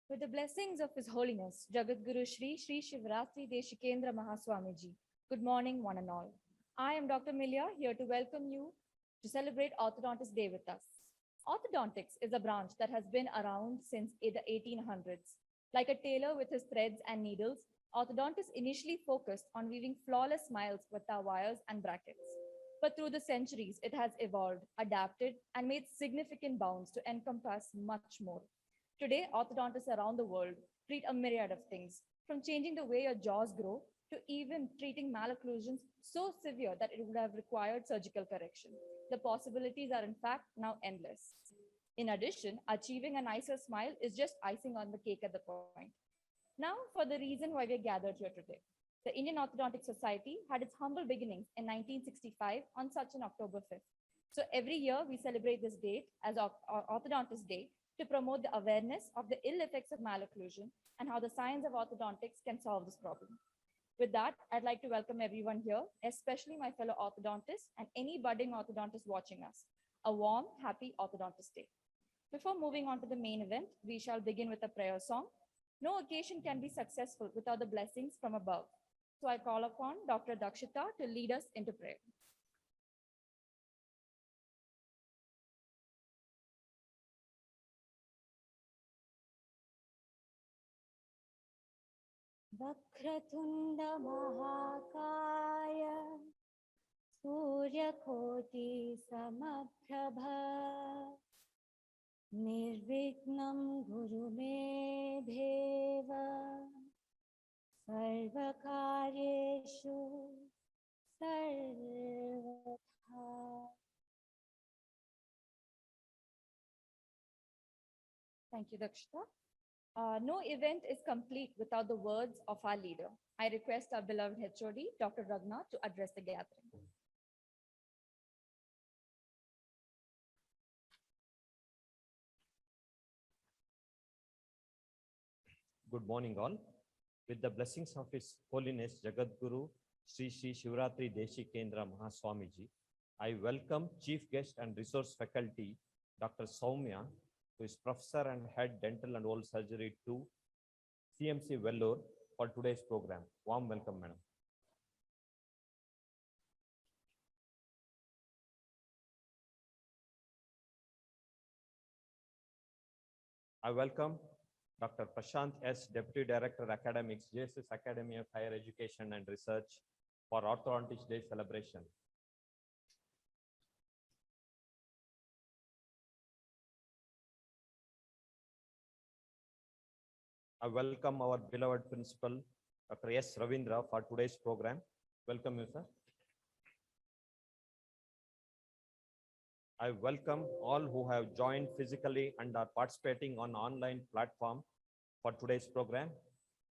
With the blessings of His Holiness, Jagadguru Shri Shri Shivratri Deshikendra Mahaswamiji. Good morning, one and all. I am Dr. Milya, here to welcome you to celebrate Orthodontist Day with us. Orthodontics is a branch that has been around since the 1800s. Like a tailor with his threads and needles, orthodontists initially focused on weaving flawless smiles with our wires and brackets. But through the centuries, it has evolved, adapted, and made significant bounds to encompass much more. Today, orthodontists around the world treat a myriad of things, from changing the way your jaws grow to even treating malocclusions so severe that it would have required surgical correction. The possibilities are, in fact, now endless. In addition, achieving a nicer smile is just icing on the cake at the point. Now, for the reason why we're gathered here today. The Indian Orthodontic Society had its humble beginnings in 1965 on such an October 5th. So every year we celebrate this date as Orthodontist Day to promote the awareness of the ill effects of malocclusion and how the science of orthodontics can solve this problem. With that, I'd like to welcome everyone here, especially my fellow orthodontists and any budding orthodontist watching us. A warm, happy Orthodontist Day. Before moving on to the main event, we shall begin with a prayer song. No occasion can be successful without the blessings from above. So I call upon Dr. Dakshita to lead us into prayer. वक्रतुण्ड महाकाय सूर्यकोटि समप्रभ निर्विघ्नं कुरु मे देव सर्वकार्येषु सर्वथा. Thank you, Dakshita. No event is complete without the words of our leader. I request our beloved HOD, Dr. Ragna, to address the gathering. Good morning, all. With the blessings of His Holiness Jagadguru Sri Sri Shivratri Deshikendra Mahaswamiji, I welcome Chief Guest and Resource Faculty, Dr. Soumya, who is Professor and Head Dental and Oral Surgery to CMC Vellore, for today's program. Warm welcome, madam. I welcome Dr. Prashant S., Deputy Director Academics, JSS Academy of Higher Education and Research, for Orthodontist Day celebration. I welcome our beloved principal, Dr. S. Ravindra, for today's program. Welcome you, sir. I welcome all who have joined physically and are participating on online platform for today's program.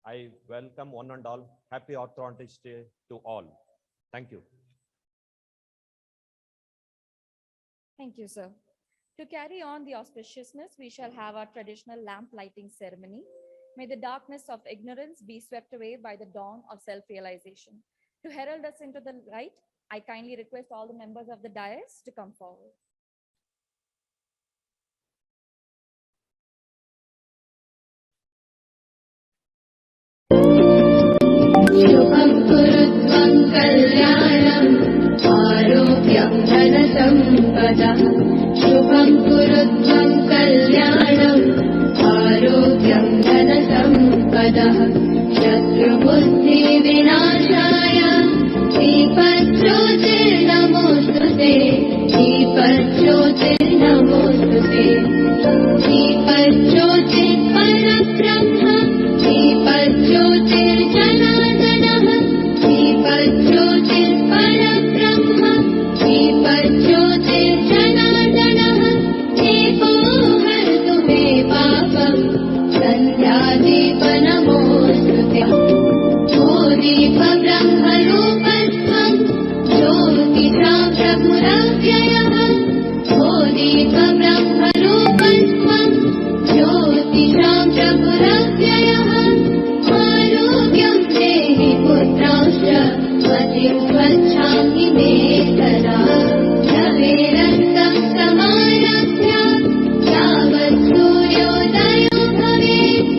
I welcome one and all. Happy Orthodontist Day to all. Thank you. Thank you, sir. To carry on the auspiciousness, we shall have our traditional lamp lighting ceremony. May the darkness of ignorance be swept away by the dawn of self-realization. To herald us into the light, I kindly request all the members of the dais to come forward. शुभं कुरुत्वं कल्याणम् आरोग्यं धनसम्पदः शुभं कुरुत्वं कल्याणम् आरोग्यं धनसम्पदः शत्रुबुद्धिविनाशाय दीपज्योतिर्नमोस्तुते दीपज्योतिर्नमोस्तुते दीपज्योतिर्परब्रह्म दीपज्योतिर्जनार्दनः दीपज्योतिर्परब्रह्म दीपज्योतिर्जनार्दनः दीपो हरतु मे पापम् सन्ध्यादीपनमोऽस्तुते ओ दीपब्रह्मरूपत्वम् ज्योतिषां प्रभुरव्ययः ओ दीपब्रह्मरूपत्वम् ज्योतिषां प्रभुरव्ययः आरोग्यं देहि पुत्रांश्च मतिं स्वच्छामि मे सदा रवेरक्तं समारभ्य यावत् सूर्योदयो भवेत्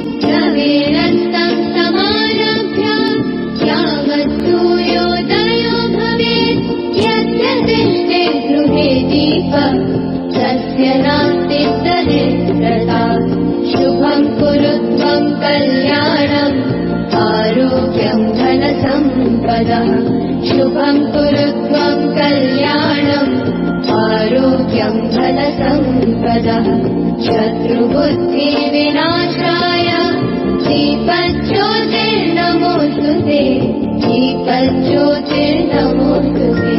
कल्याणम् आरोग्यं धनसम्पदः शुभं कुरु त्वं कल्याणम् आरोग्यं धनसम्पदः शत्रुबुद्धिविनाशाय दीपज्योतिर्नमोऽस्तु ते दीपज्योतिर्नमोऽस्तु ते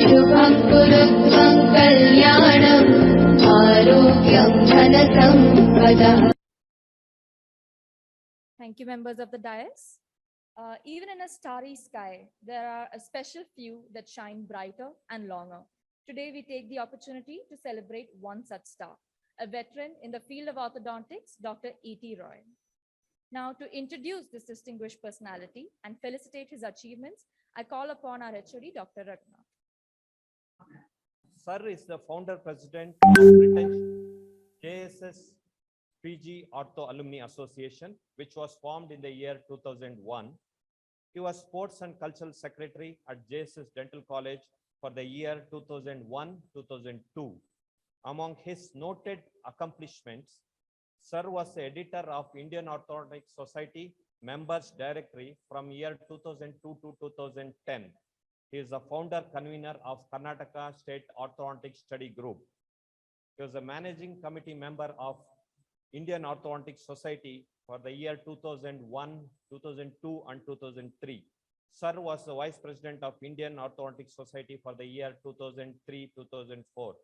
शुभं कुरु त्वं कल्याणम् आरोग्यं धनसम्पदः. Thank you, members of the dais. Even in a starry sky, there are a special few that shine brighter and longer. Today, we take the opportunity to celebrate one such star, a veteran in the field of orthodontics, Dr. E.T. Roy. Now, to introduce this distinguished personality and felicitate his achievements, I call upon our HOD, Dr. Ratna. Sir is the founder president of British JSS PG Ortho Alumni Association, which was formed in the year 2001. He was sports and cultural secretary at JSS Dental College for the year 2001-2002. Among his noted accomplishments, Sir was the editor of Indian Orthodontic Society Members Directory from year 2002 to 2010. He is the founder convener of Karnataka State Orthodontic Study Group. He was a managing committee member of Indian Orthodontic Society for the year 2001, 2002 and 2003. Sir was the vice president of Indian Orthodontic Society for the year 2003-2004.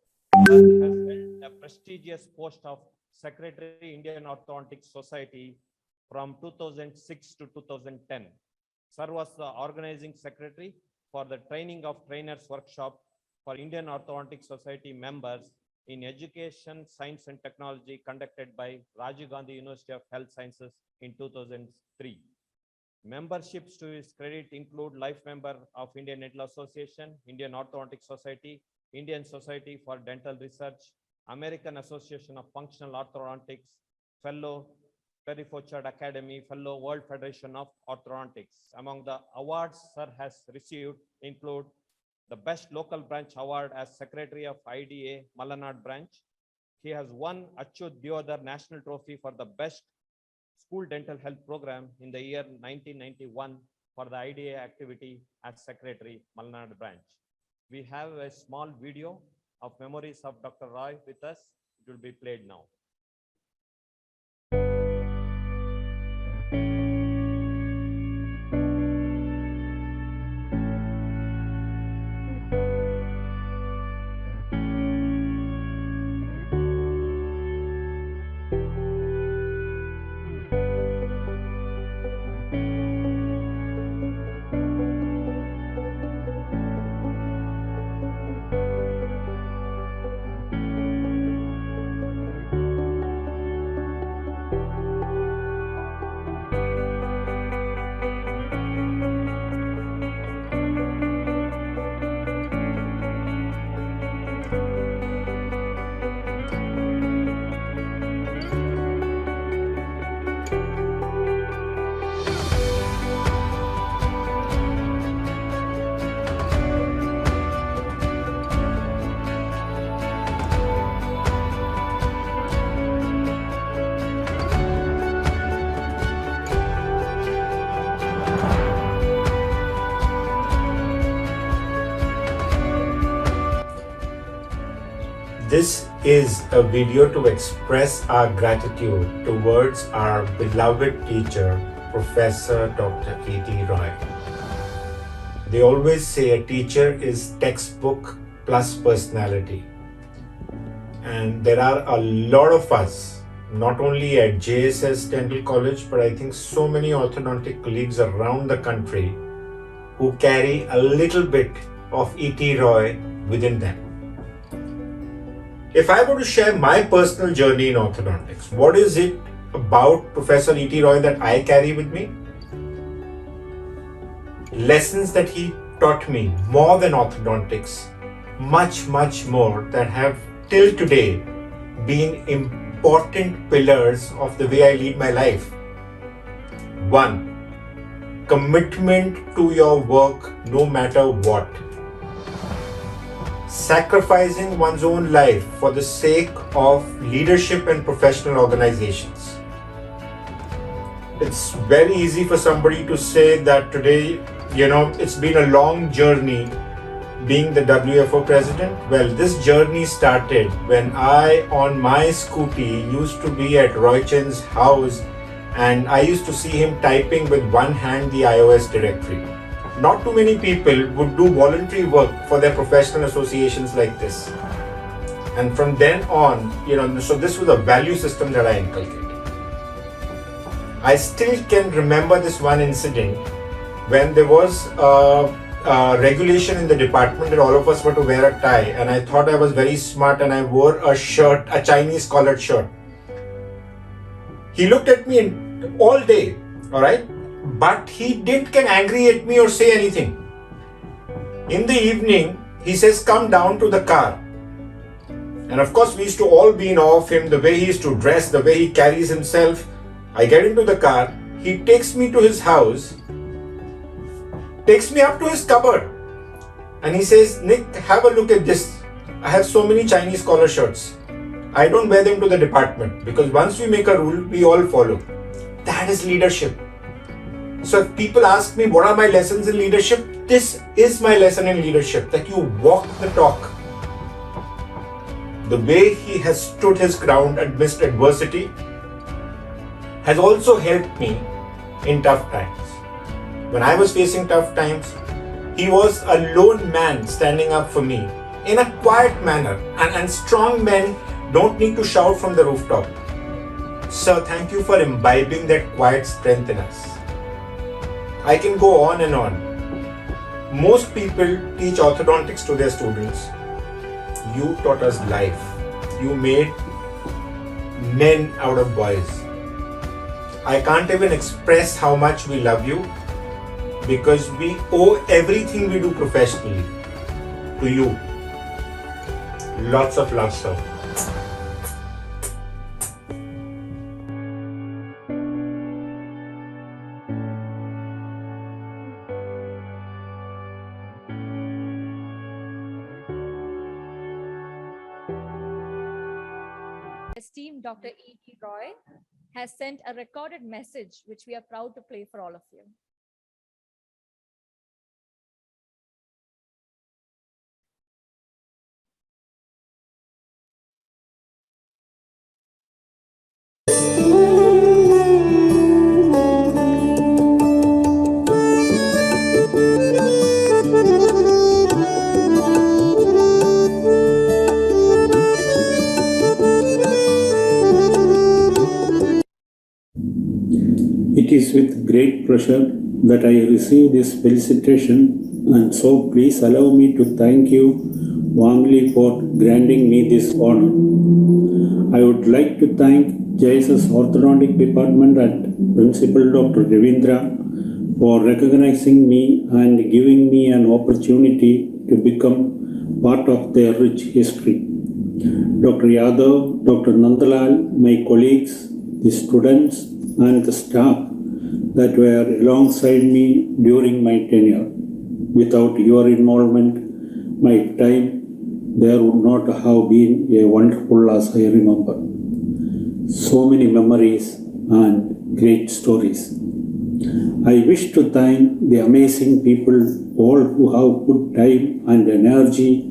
Sir has held a prestigious post of Secretary Indian Orthodontic Society from 2006 to 2010. Sir was the organizing secretary for the training of trainers workshop for Indian Orthodontic Society members in education, science and technology conducted by Rajiv Gandhi University of Health Sciences in 2003. Memberships to his credit include life member of Indian Dental Association, Indian Orthodontic Society, Indian Society for Dental Research, American Association of Functional Orthodontics, Fellow Perry Fauchard Academy, Fellow World Federation of Orthodontics. Among the awards Sir has received include the Best Local Branch Award as Secretary of IDA Malanad Branch. He has won Achyut Deodhar National Trophy for the Best School Dental Health Program in the year 1991 for the IDA activity as Secretary Malanad Branch. We have a small video of memories of Dr. Roy with us. It will be played now. This is a video to express our gratitude towards our beloved teacher, Professor Dr. E.T. Roy. They always say a teacher is textbook plus personality. And there are a lot of us, not only at JSS Dental College, but I think so many orthodontic colleagues around the country who carry a little bit of E.T. Roy within them. If I were to share my personal journey in orthodontics, what is it about Professor E.T. Roy that I carry with me? Lessons that he taught me more than orthodontics, much more, that have till today been important pillars of the way I lead my life. 1. Commitment to your work no matter what. Sacrificing one's own life for the sake of leadership and professional organizations. it's very easy for somebody to say that today, it's been a long journey being the WFO president. Well, this journey started when I, on my scooty, used to be at Roy Chen's house, and I used to see him typing with one hand the iOS directory. Not too many people would do voluntary work for their professional associations like this. And from then on, so this was a value system that I inculcated. I still can remember this one incident when there was a regulation in the department that all of us were to wear a tie, and I thought I was very smart and I wore a shirt, a Chinese collared shirt. He looked at me all day, all right, but he didn't get angry at me or say anything. In the evening, he says, "Come down to the car." And of course, we used to all be in awe of him, the way he used to dress, the way he carries himself. I get into the car, he takes me to his house, takes me up to his cupboard, and he says, "Nick, have a look at this. I have so many Chinese collar shirts. I don't wear them to the department because once we make a rule, we all follow." That is leadership. So if people ask me, what are my lessons in leadership? This is my lesson in leadership, that you walk the talk. The way he has stood his ground amidst adversity has also helped me in tough times. When I was facing tough times, he was a lone man standing up for me in a quiet manner. And strong men don't need to shout from the rooftop. Sir, thank you for imbibing that quiet strength in us. I can go on and on. Most people teach orthodontics to their students. You taught us life. You made men out of boys. I can't even express how much we love you, because we owe everything we do professionally to you. Lots of love, sir. Esteemed Dr. E.T. Roy has sent a recorded message which we are proud to play for all of you. It is with great pleasure that I receive this felicitation, and so please allow me to thank you warmly for granting me this honor. I would like to thank JSS Orthodontic Department and Principal Dr. Ravindra for recognizing me and giving me an opportunity to become part of their rich history. Dr. Yadav, Dr. Nandalal, my colleagues, the students, and the staff that were alongside me during my tenure. Without your involvement, my time there would not have been a wonderful as I remember. So many memories and great stories. I wish to thank the amazing people, all who have put time and energy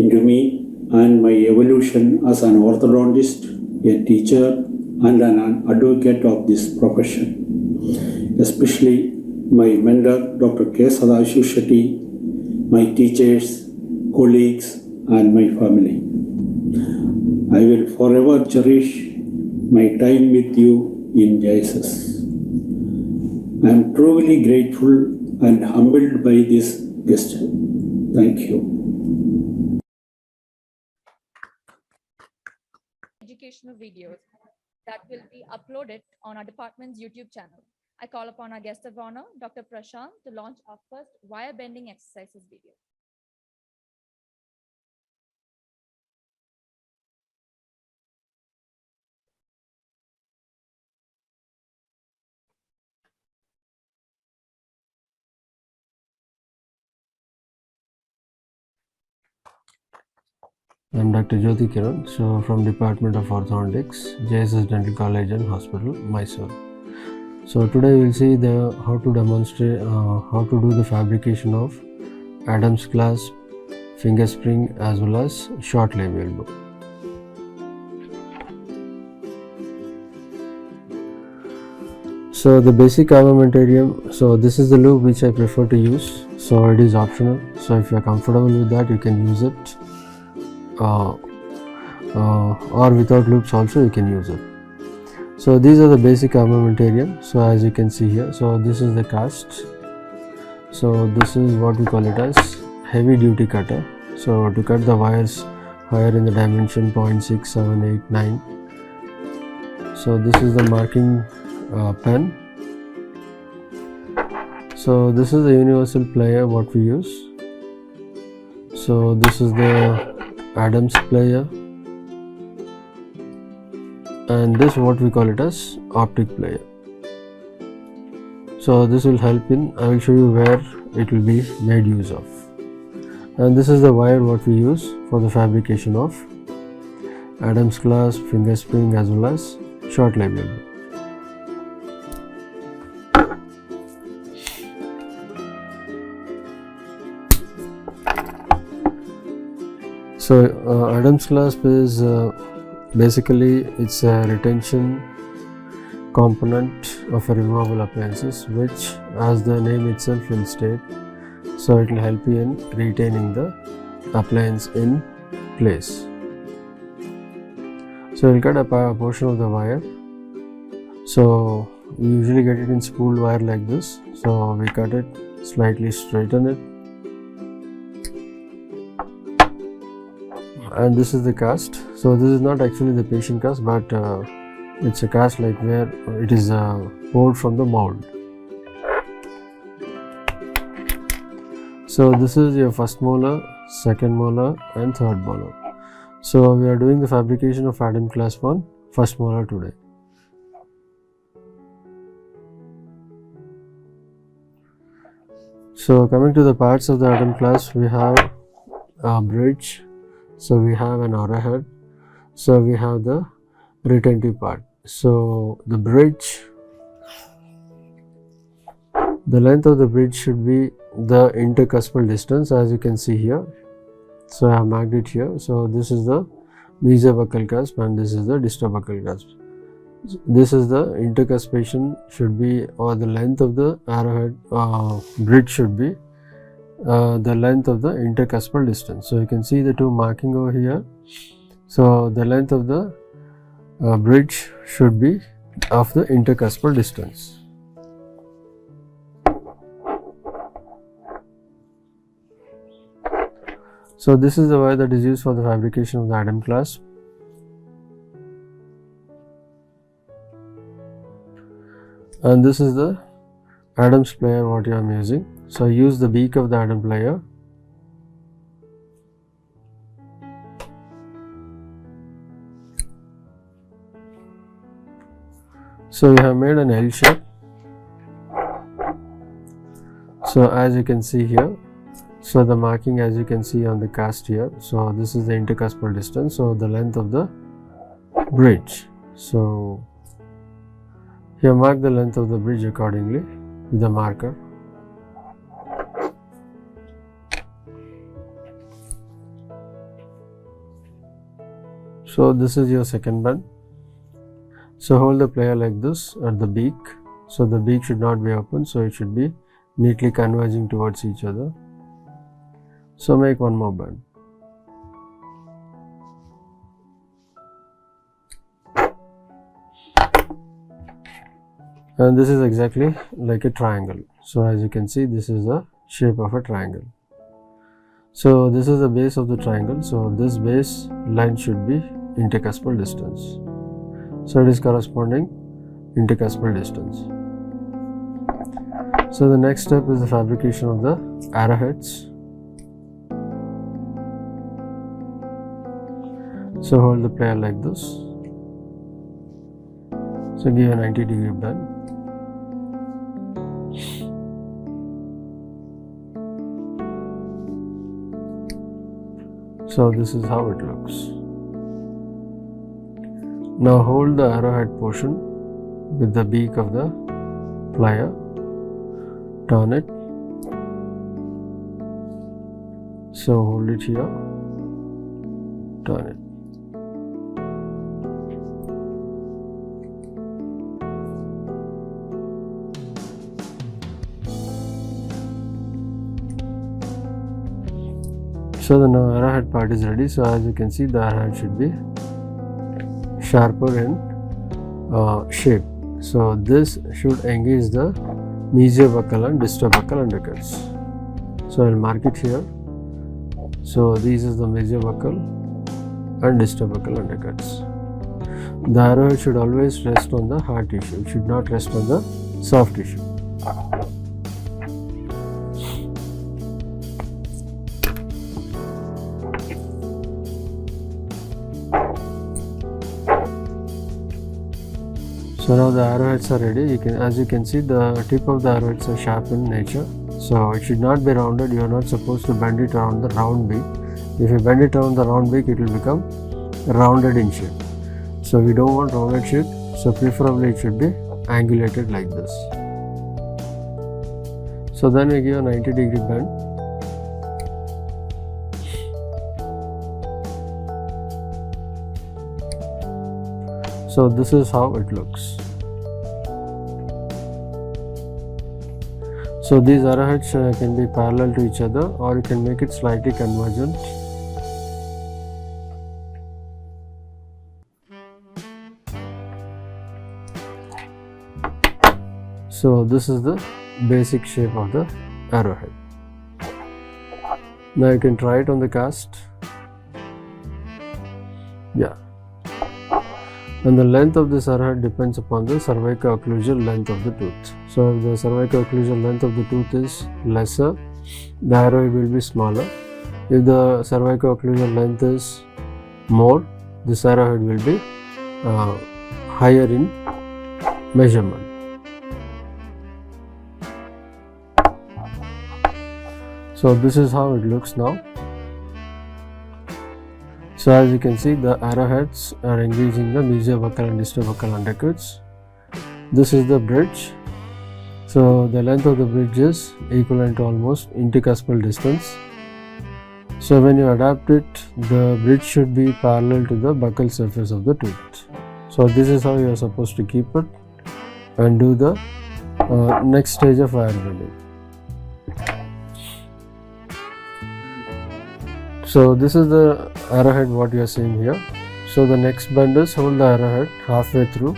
into me and my evolution as an orthodontist, a teacher, and an advocate of this profession. Especially my mentor, Dr. K. Sadashiv Shetty, my teachers, colleagues, and my family. I will forever cherish my time with you in JSS. I am truly grateful and humbled by this gesture. Thank you. Educational videos that will be uploaded on our department's YouTube channel. I call upon our guest of honor, Dr. Prashant, to launch our first wire bending exercises video. I'm Dr. Jyoti Kiran, so from Department of Orthodontics, JSS Dental College and Hospital, Mysore. So today we'll see how to demonstrate how to do the fabrication of Adam's clasp, finger spring as well as short labial bow. So the basic armamentarium, so this is the loop which I prefer to use, so it is optional. So if you are comfortable with that, you can use it, or without loops also you can use it. So these are the basic armamentarium. So as you can see here, so this is the cast. So this is what we call it as heavy duty cutter. So to cut the wires higher in the dimension 0.6, 7, 8, 9. So this is the marking pen. So this is the universal plier what we use. So this is the Adams plier, and this what we call it as optic plier. So this will help in, I will show you where it will be made use of. And this is the wire what we use for the fabrication of Adams clasp, finger spring as well as short labial bow. So Adams clasp is basically it's a retention component of a removable appliances, which as the name itself will state, so it will help you in retaining the appliance in place. So we'll cut a portion of the wire. So we usually get it in spooled wire like this. So we cut it, slightly straighten it, and this is the cast. So this is not actually the patient cast, but it's a cast like where it is poured from the mold. So this is your first molar, second molar and third molar. So we are doing the fabrication of Adams clasp on first molar today. So coming to the parts of the Adams clasp, we have a bridge. So we have an arrowhead. So we have the retentive part. So the bridge, the length of the bridge should be the intercuspal distance, as you can see here. So I have marked it here. So this is the mesobuccal cusp and this is the distobuccal cusp. This is the intercuspation should be, or the length of the arrowhead bridge should be the length of the intercuspal distance. So you can see the two marking over here. So the length of the bridge should be of the intercuspal distance. So this is the wire that is used for the fabrication of the Adams clasp. And this is the Adams plier what I am using. So I use the beak of the Adams plier. So we have made an L shape. So as you can see here, so the marking as you can see on the cast here, so this is the intercuspal distance, so the length of the bridge. So here mark the length of the bridge accordingly with the marker. So this is your second bend. So hold the plier like this at the beak. So the beak should not be open, so it should be neatly converging towards each other. So make one more bend. And this is exactly like a triangle. So as you can see, this is the shape of a triangle. So this is the base of the triangle. So this base line should be intercuspal distance. So it is corresponding intercuspal distance. So the next step is the fabrication of the arrowheads. So hold the plier like this. So give a 90-degree bend. So this is how it looks. Now hold the arrowhead portion with the beak of the plier, turn it. So hold it here, turn it. So the now arrowhead part is ready. So as you can see, the arrowhead should be sharper in shape. So this should engage the mesiobuccal and distobuccal undercuts. So I'll mark it here. So this is the mesiobuccal and distobuccal undercuts. The arrowhead should always rest on the hard tissue. It should not rest on the soft tissue. So now the arrowheads are ready. As you can see, the tip of the arrowheads are sharp in nature. So it should not be rounded. You are not supposed to bend it around the round beak. If you bend it around the round beak, it will become rounded in shape. So we don't want rounded shape. So preferably it should be angulated like this. So then we give a 90-degree bend. So this is how it looks. So these arrowheads can be parallel to each other, or you can make it slightly convergent. So this is the basic shape of the arrowhead. Now you can try it on the cast. Yeah. And the length of this arrowhead depends upon the cervico-occlusal length of the tooth. So if the cervico-occlusal length of the tooth is lesser, the arrowhead will be smaller. If the cervico-occlusal length is more, this arrowhead will be higher in measurement. So this is how it looks now. So as you can see, the arrowheads are engaging the mesiobuccal and distobuccal undercuts. This is the bridge. So the length of the bridge is equivalent to almost intercuspal distance. So when you adapt it, the bridge should be parallel to the buccal surface of the tooth. So this is how you are supposed to keep it and do the next stage of wire bending. So this is the arrowhead what you are seeing here. So the next bend is hold the arrowhead halfway through.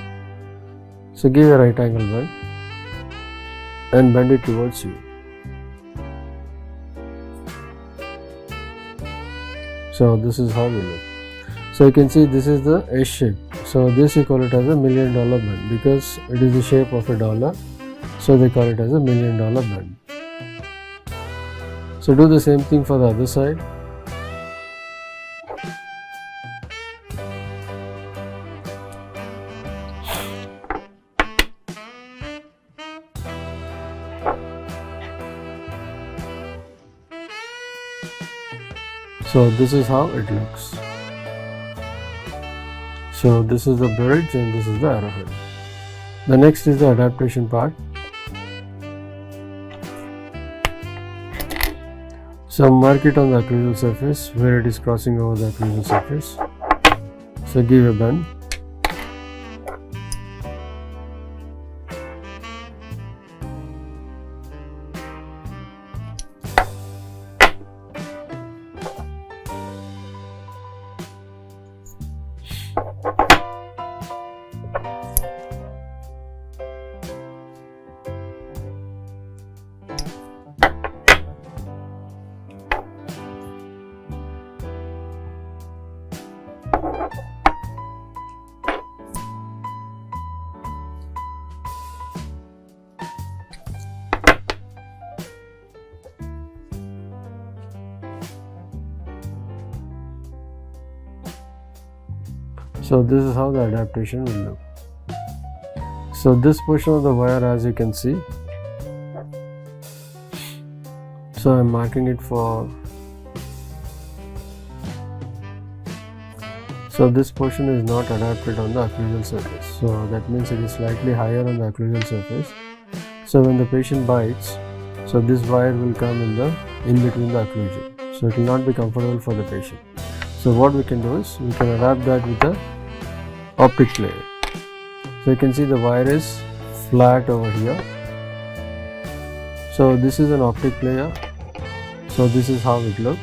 So give a right angle bend and bend it towards you. So this is how we look. So you can see this is the S shape. So this you call it as a $1 million bend because it is the shape of a dollar. So they call it as a $1 million bend. So do the same thing for the other side. So this is how it looks. So this is the bridge and this is the arrowhead. The next is the adaptation part. So mark it on the occlusal surface where it is crossing over the occlusal surface. So give a bend. So this is how the adaptation will look. So this portion of the wire, as you can see, so I'm marking it for, so this portion is not adapted on the occlusal surface. So that means it is slightly higher on the occlusal surface. So when the patient bites, so this wire will come in between the occlusion. So it will not be comfortable for the patient. So what we can do is we can adapt that with the optic player. So you can see the wire is flat over here. So this is an optic player. So this is how it looks.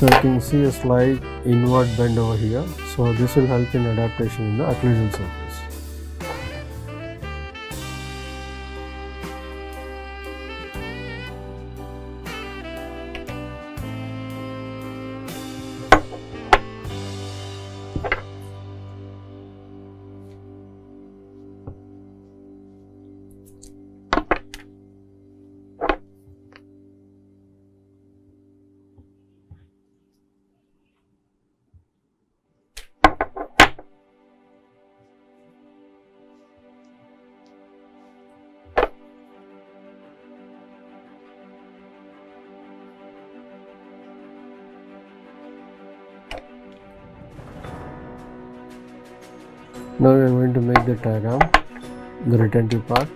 So you can see a slight inward bend over here. So this will help in adaptation in the occlusal surface. Now we are going to make the diagram, the retentive part.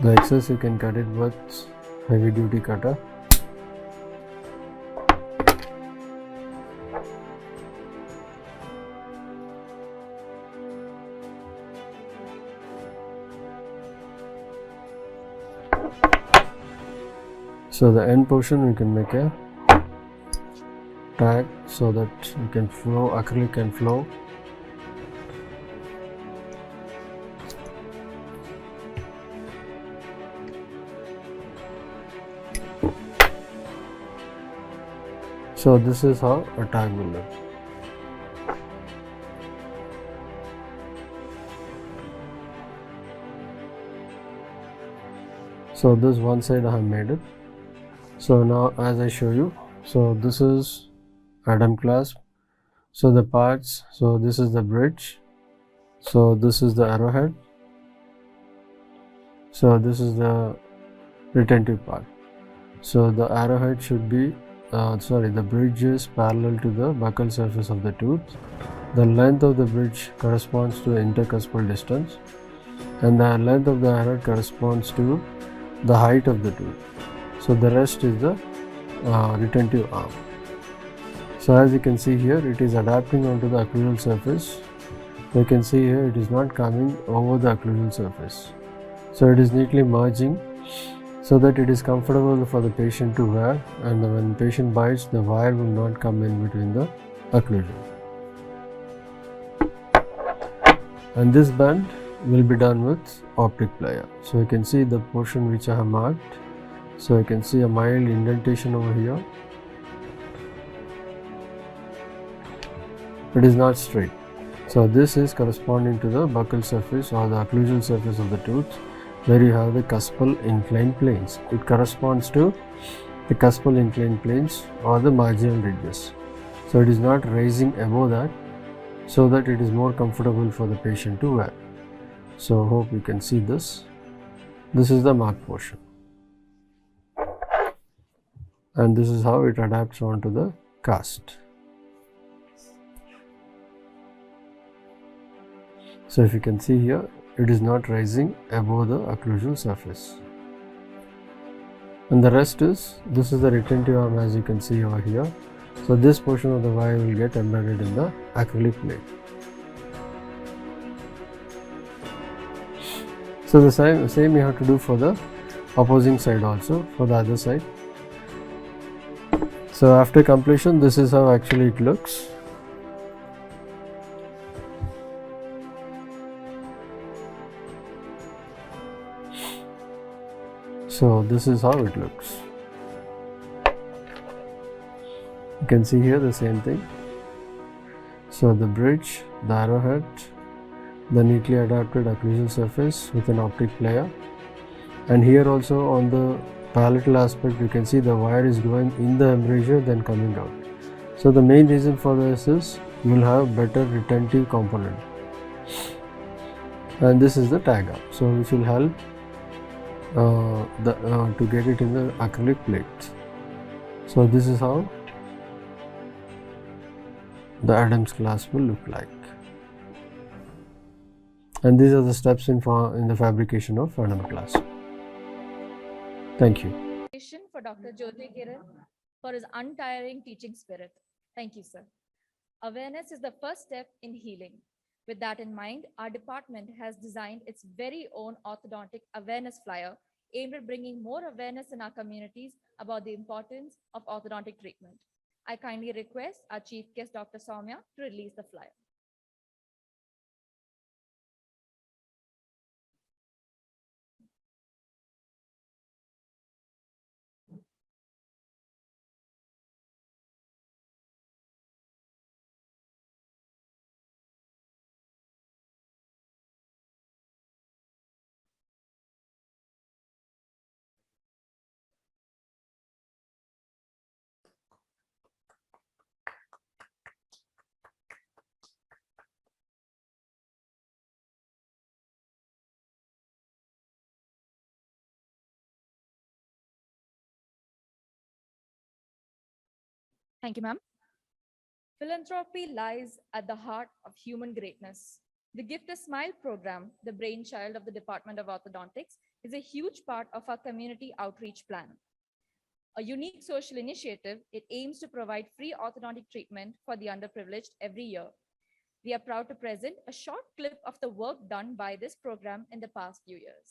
The excess you can cut it with heavy duty cutter. So the end portion we can make a tag so that you can flow, acrylic can flow. So this is how a tag will look. So this one side I have made it. So now as I show you, so this is Adam clasp. So the parts, so this is the bridge. So this is the arrowhead. So this is the retentive part. So the arrowhead should be, the bridge is parallel to the buccal surface of the tooth. The length of the bridge corresponds to the intercuspal distance, and the length of the arrowhead corresponds to the height of the tooth. So the rest is the retentive arm. So as you can see here, it is adapting onto the occlusal surface. You can see here it is not coming over the occlusal surface. So it is neatly merging so that it is comfortable for the patient to wear, and when the patient bites, the wire will not come in between the occlusion. And this bend will be done with optic plier. So you can see the portion which I have marked. So you can see a mild indentation over here. It is not straight. So this is corresponding to the buccal surface or the occlusal surface of the tooth, where you have the cuspal inclined planes. It corresponds to the cuspal inclined planes or the marginal ridges. So it is not rising above that, so that it is more comfortable for the patient to wear. So hope you can see this. This is the marked portion. And this is how it adapts onto the cast. So if you can see here, it is not rising above the occlusal surface. And the rest is, this is the retentive arm, as you can see over here. So this portion of the wire will get embedded in the acrylic plate. So the same you have to do for the opposing side also, for the other side. So after completion, this is how actually it looks. So this is how it looks. You can see here the same thing. So the bridge, the arrowhead, the neatly adapted occlusal surface with an optic plier, and here also on the palatal aspect you can see the wire is going in the embrasure then coming out. So the main reason for this is you will have better retentive component. and this is the tag up, so which will help to get it in the acrylic plates. So this is how the Adams clasp will look like, and these are the steps in the fabrication of Adams clasp. Thank you. For Dr. Jyoti Kiran for his untiring teaching spirit. Thank you, sir. Awareness is the first step in healing. With that in mind, our department has designed its very own orthodontic awareness flyer aimed at bringing more awareness in our communities about the importance of orthodontic treatment. I kindly request our chief guest, Dr. Soumya, to release the flyer. Thank you, ma'am. Philanthropy lies at the heart of human greatness. The Gift a Smile program, the brainchild of the Department of Orthodontics, is a huge part of our community outreach plan. A unique social initiative, it aims to provide free orthodontic treatment for the underprivileged every year. We are proud to present a short clip of the work done by this program in the past few years.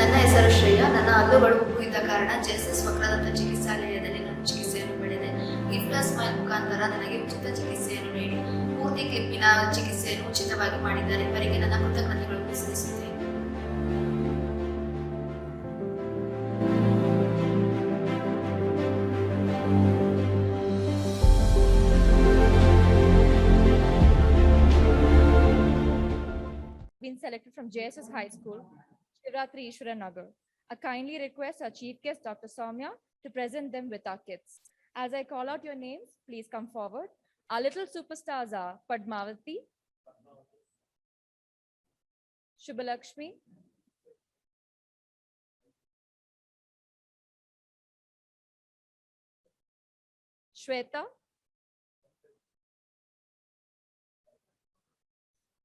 ನನ್ನ ಹೆಸರು ಶ್ರೇಯಾ. ನನ್ನ ಹಲ್ಲುಗಳು ಉಬ್ಬು ಇದ್ದ ಕಾರಣ JSS ವಕ್ರದಂತ ಚಿಕಿತ್ಸಾಲಯದಲ್ಲಿ ನಾನು ಚಿಕಿತ್ಸೆಯನ್ನು ಪಡೆದೆ. ಗಿಫ್ಟ್ ಅ ಸ್ಮೈಲ್ ಮುಖಾಂತರ ನನಗೆ ಉಚಿತ ಚಿಕಿತ್ಸೆಯನ್ನು ನೀಡಿ ಪೂರ್ತಿ ಕ್ಲಿಪ್ಪಿನ ಚಿಕಿತ್ಸೆಯನ್ನು ಉಚಿತವಾಗಿ ಮಾಡಿದ್ದಾರೆ. ಇವರಿಗೆ ನನ್ನ ಕೃತಜ್ಞತೆಗಳನ್ನು ಸಲ್ಲಿಸುತ್ತೇನೆ. Been selected from JSS High School, Shivratri Ishwara Nagar. I kindly request our chief guest, Dr. Soumya, to present them with our kits. As I call out your names, please come forward. Our little superstars are Padmavati, Shubhalakshmi, Shweta.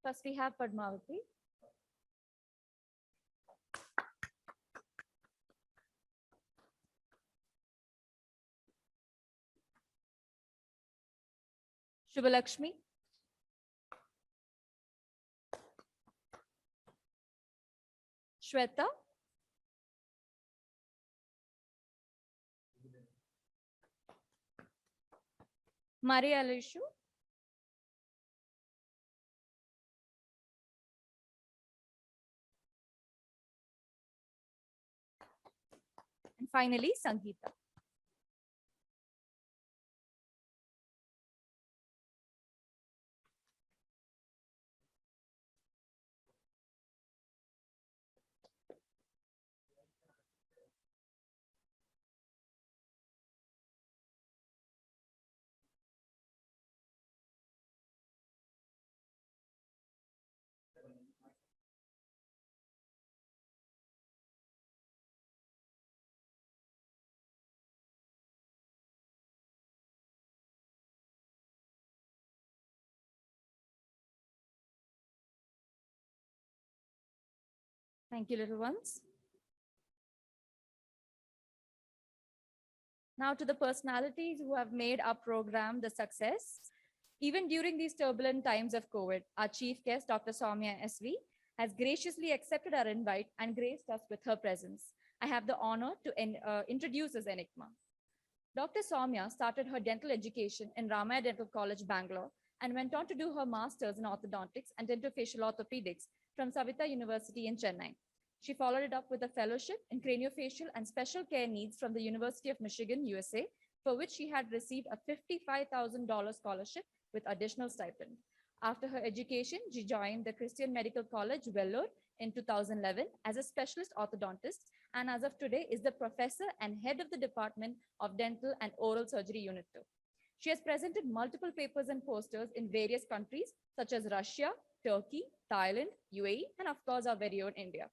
First we have Padmavati. Shubhalakshmi. Shweta. Maria Alishu. And finally, Sangeeta. Thank you, little ones. Now to the personalities who have made our program the success. Even during these turbulent times of COVID, our chief guest, Dr. Soumya SV, has graciously accepted our invite and graced us with her presence. I have the honor to introduce as Enigma. Dr. Soumya started her dental education in Ramaya Dental College, Bangalore, and went on to do her master's in orthodontics and dentofacial orthopedics from Savita University in Chennai. She followed it up with a fellowship in craniofacial and special care needs from the University of Michigan, USA, for which she had received a $55,000 scholarship with additional stipend. After her education, she joined the Christian Medical College, Vellore, in 2011 as a specialist orthodontist, and as of today is the professor and head of the Department of Dental and Oral Surgery Unit 2. She has presented multiple papers and posters in various countries such as Russia, Turkey, Thailand, UAE, and of course our very own India.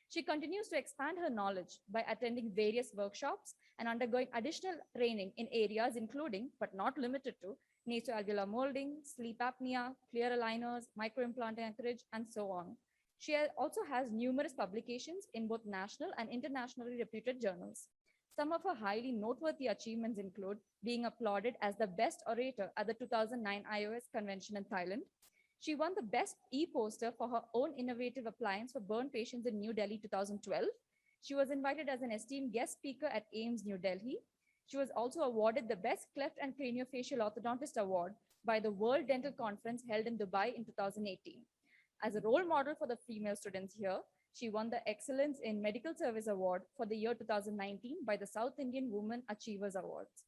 She continues to expand her knowledge by attending various workshops and undergoing additional training in areas including, but not limited to, nasoalveolar molding, sleep apnea, clear aligners, microimplant anchorage, and so on. She also has numerous publications in both national and internationally reputed journals. Some of her highly noteworthy achievements include being applauded as the best orator at the 2009 iOS convention in Thailand. She won the best e-poster for her own innovative appliance for burn patients in New Delhi 2012. She was invited as an esteemed guest speaker at AIIMS New Delhi. She was also awarded the Best Cleft and Craniofacial Orthodontist Award by the World Dental Conference held in Dubai in 2018. As a role model for the female students here, she won the Excellence in Medical Service Award for the year 2019 by the South Indian Women Achievers Awards.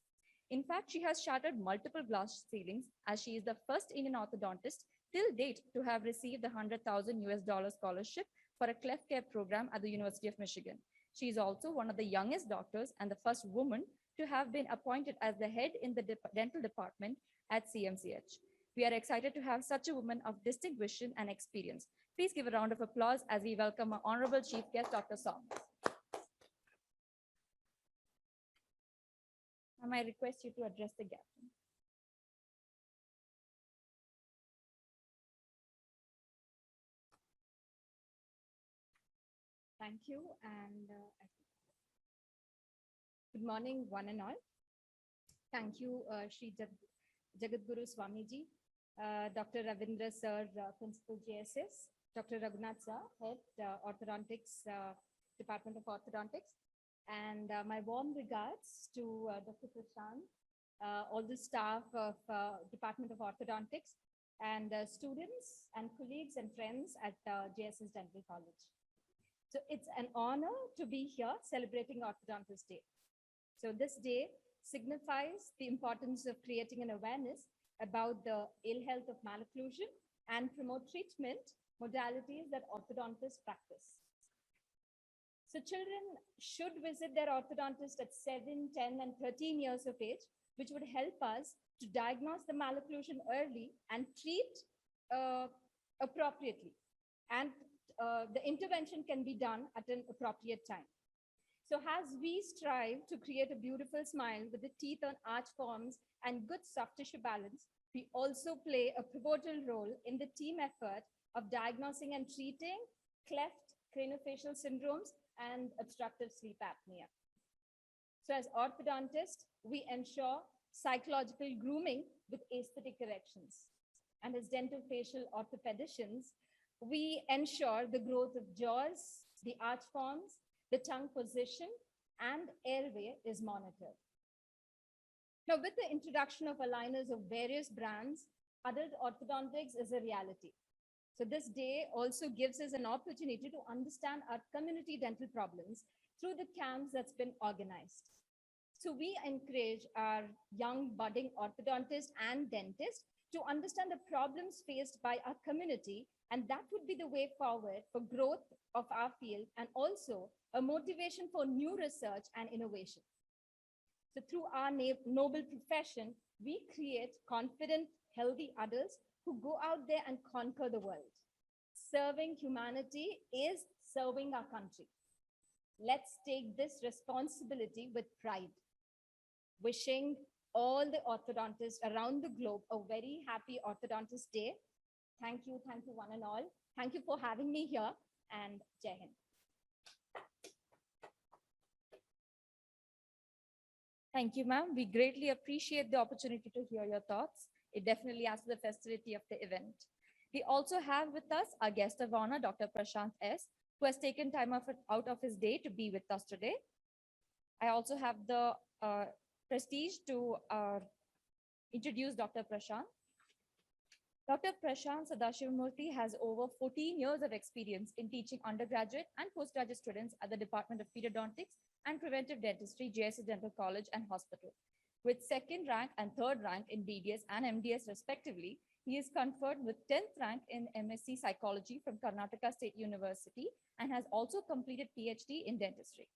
In fact, she has shattered multiple glass ceilings as she is the first Indian orthodontist till date to have received the $100,000 scholarship for a cleft care program at the University of Michigan. She is also one of the youngest doctors and the first woman to have been appointed as the head in the dental department at CMCH. We are excited to have such a woman of distinct vision and experience. Please give a round of applause as we welcome our honorable chief guest, Dr. Soumya. I might request you to address the gap. Thank you, and good morning, one and all. Thank you, Shri Jagadguru Swamiji, Dr. Ravindra Sir, Principal JSS, Dr. Raghunath Sir, Head Orthodontics, Department of Orthodontics, and my warm regards to Dr. Prashant, all the staff of Department of Orthodontics, and students and colleagues and friends at JSS Dental College. So it's an honor to be here celebrating Orthodontist Day. So this day signifies the importance of creating an awareness about the ill health of malocclusion and promote treatment modalities that orthodontists practice. So children should visit their orthodontist at 7, 10, and 13 years of age, which would help us to diagnose the malocclusion early and treat appropriately. And the intervention can be done at an appropriate time. So as we strive to create a beautiful smile with the teeth on arch forms and good soft tissue balance, we also play a pivotal role in the team effort of diagnosing and treating cleft, craniofacial syndromes, and obstructive sleep apnea. So as orthodontists, we ensure psychological grooming with aesthetic corrections. And as dentofacial orthopedicians, we ensure the growth of jaws, the arch forms, the tongue position, and airway is monitored. Now, with the introduction of aligners of various brands, adult orthodontics is a reality. So this day also gives us an opportunity to understand our community dental problems through the camps that's been organized. So we encourage our young budding orthodontists and dentists to understand the problems faced by our community, and that would be the way forward for growth of our field and also a motivation for new research and innovation. So through our noble profession, we create confident, healthy adults who go out there and conquer the world. Serving humanity is serving our country. Let's take this responsibility with pride. Wishing all the orthodontists around the globe a very happy Orthodontist Day. Thank you one and all. Thank you for having me here, and Jai Hind. Thank you, ma'am. We greatly appreciate the opportunity to hear your thoughts. It definitely adds to the festivity of the event. We also have with us our guest of honor, Dr. Prashant S., who has taken time out of his day to be with us today. I also have the prestige to introduce Dr. Prashant. Dr. Prashant Sadashivamurthy has over 14 years of experience in teaching undergraduate and postgraduate students at the Department of Periodontics and Preventive Dentistry, JSS Dental College and Hospital. With second rank and third rank in BDS and MDS respectively, he is conferred with 10th rank in MSc Psychology from Karnataka State University and has also completed PhD in dentistry.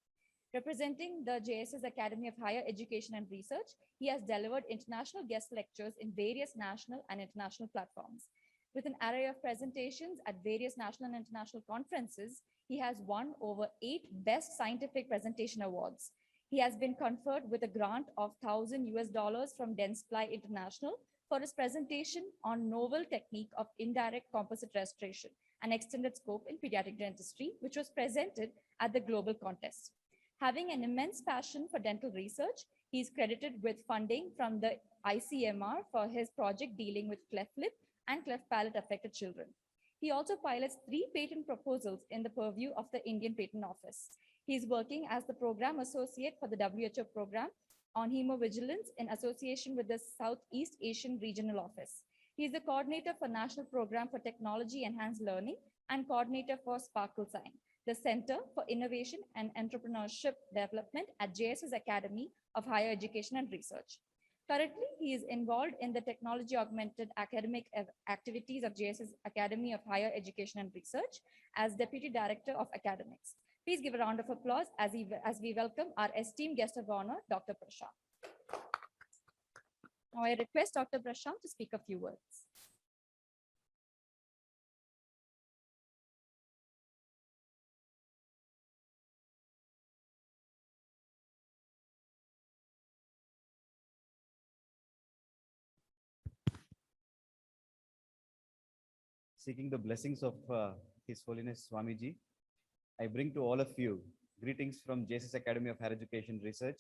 Representing the JSS Academy of Higher Education and Research, he has delivered international guest lectures in various national and international platforms. With an array of presentations at various national and international conferences, he has won over 8 Best Scientific Presentation Awards. He has been conferred with a grant of $1,000 from Dentsply International for his presentation on novel technique of indirect composite restoration and extended scope in pediatric dentistry, which was presented at the global contest. Having an immense passion for dental research, he is credited with funding from the ICMR for his project dealing with cleft lip and cleft palate affected children. He also pilots 3 patent proposals in the purview of the Indian Patent Office. He is working as the program associate for the WHO program on hemovigilance in association with the Southeast Asian Regional Office. He is the coordinator for National Program for Technology Enhanced Learning and coordinator for Sparkle Sign, the Center for Innovation and Entrepreneurship Development at JSS Academy of Higher Education and Research. Currently, he is involved in the technology-augmented academic activities of JSS Academy of Higher Education and Research as Deputy Director of Academics. Please give a round of applause as we welcome our esteemed guest of honor, Dr. Prashant. Now I request Dr. Prashant to speak a few words. Seeking the blessings of His Holiness Swamiji, I bring to all of you greetings from JSS Academy of Higher Education Research,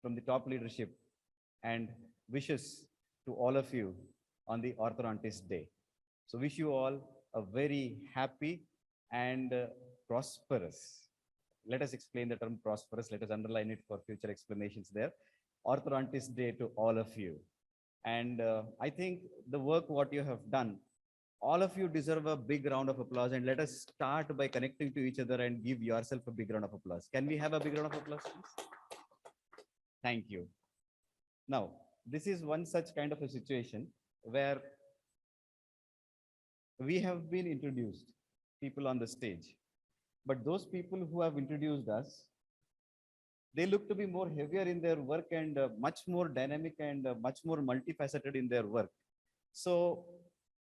from the top leadership, and wishes to all of you on the Orthodontist Day. So wish you all a very happy and prosperous. Let us explain the term prosperous. Let us underline it for future explanations there. Orthodontist Day to all of you. And I think the work what you have done, all of you deserve a big round of applause, and let us start by connecting to each other and give yourself a big round of applause. Can we have a big round of applause, please? Thank you. Now, this is one such kind of a situation where we have been introduced, people on the stage, but those people who have introduced us, they look to be more heavier in their work and much more dynamic and much more multifaceted in their work. So,